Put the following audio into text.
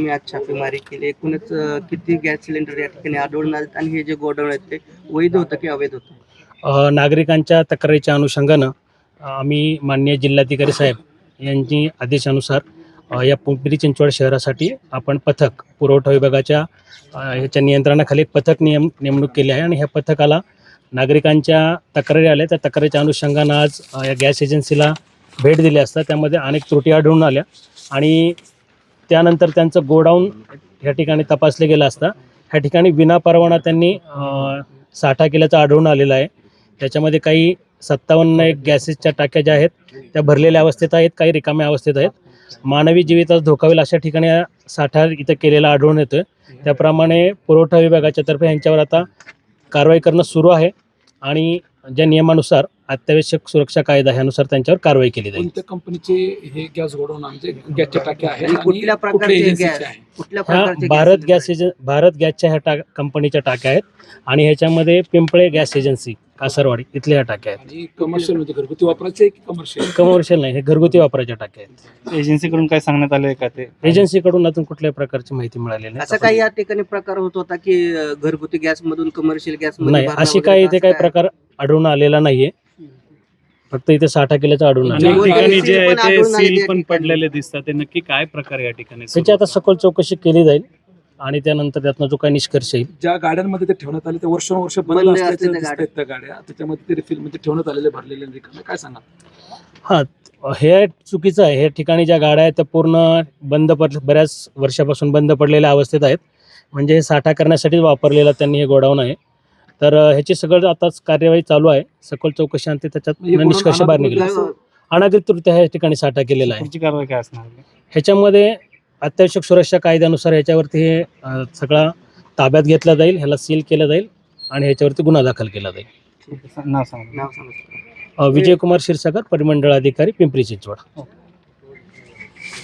तुम्ही आज छापेमारी केली, एकूणच किती गॅस सिलेंडर या ठिकाणी आढळून आलेत आणि हे जे गोडाऊन आहेत ते वैध होतं की अवैध होतं? नागरिकांच्या तक्रारीच्या अनुषंगानं आम्ही माननीय जिल्हाधिकारी साहेब यांची आदेशानुसार या पिंपरी चिंचवड शहरासाठी आपण पथक पुरवठा विभागाच्या ह्याच्या नियंत्रणाखाली एक पथक नेमणूक केली आहे आणि ह्या पथकाला नागरिकांच्या तक्रारी आल्या, त्या तक्रारीच्या अनुषंगानं आज या गॅस एजन्सीला भेट दिली असता त्यामध्ये अनेक त्रुटी आढळून आल्या आणि त्यानंतर त्यांचं गोडाऊन ह्या ठिकाणी तपासले गेलं असता ह्या ठिकाणी विनापरवाना त्यांनी साठा केल्याचं आढळून आलेलं आहे. त्याच्यामध्ये काही 57 गॅसेसच्या टाक्या ज्या आहेत त्या भरलेल्या अवस्थेत आहेत, काही रिकाम्या अवस्थेत आहेत. मानवी जीवितास धोका होईल अशा ठिकाणी साठा इथं केलेला आढळून येतोय. त्याप्रमाणे पुरवठा विभागाच्या तर्फे यांच्यावर आता कारवाई करणं सुरू आहे आणि ज्या नियमानुसार अत्यावश्यक सुरक्षा कायदा ह्यानुसार त्यांच्यावर कारवाई केली जाईल. कोणत्या कंपनीचे हे गॅस गोडाऊन म्हणजे गॅसच्या टाक्या आहेत आणि कुठल्या प्रकारचे गॅस, कुठल्या प्रकारचे भारत गॅसच्या ह्या कंपनीच्या टाक्या आहेत आणि ह्याच्यामध्ये पिंपळे गॅस एजन्सी कासरवाडी इथल्या ह्या टाक्या आहेत. आणि कमर्शियल म्हणजे घरगुती वापरायचे की कमर्शियल नाही, हे घरगुती वापरायच्या टाक्या आहेत. एजन्सीकडून काय सांगण्यात आलंय का ते? एजन्सीकडून अजून कुठल्या प्रकारची माहिती मिळालेली नाही. असं काही या ठिकाणी प्रकार होत होता की घरगुती गॅस मधून कमर्शियल गॅस नाही, अशी काही इथे काही प्रकार आढळून आलेला नाहीये. फक्त इथे साठा केल्याचं आढळून आलं. अनेक ठिकाणी जे आहे ते आढळून आले सील त्या पण ठिकाणी. पडलेले दिसतात, ते नक्की काय प्रकार या ठिकाणी त्याची आता सखोल चौकशी केली जाईल आणि त्यानंतर त्यातनं जो काही निष्कर्ष येईल. ज्या गाड्यांमध्ये ते ठेवण्यात आले ते वर्षानुवर्ष बंद बंद असलेल्या असल्याच्या गाड्या. दिसतायत त्या गाड्या, त्याच्यामध्ये ते रिफिल म्हणजे ठेवण्यात आलेले भरलेले रिकामे, काय सांगा? हां, हे चुकीचं आहे. हे ठिकाणी ज्या गाड्या आहेत त्या पूर्ण बंद बऱ्याच वर्षापासून बंद पडलेल्या अवस्थेत आहेत. म्हणजे हे साठा करण्यासाठी वापरलेला त्यांनी हे गोडाऊन आहे. तर ह्याची सगळं आताच कार्यवाही चालू आहे. सखोल चौकशी आणि त्याच्यात म्हणजे निष्कर्ष बाहेर निघेल. अनाधिकृत ह्या ठिकाणी साठा केलेला आहे. पुढची कारवाई काय असणार? ह्याच्यामध्ये अत्यावश्यक सुरक्षा कायद्यानुसार ह्याच्यावरती हे सगळा ताब्यात घेतला जाईल, ह्याला सील केलं जाईल आणि ह्याच्यावरती गुन्हा दाखल केला जाईल. नाव सांगा. नाव सांगा. विजयकुमार क्षीरसागर, परिमंडळ अधिकारी, पिंपरी चिंचवड.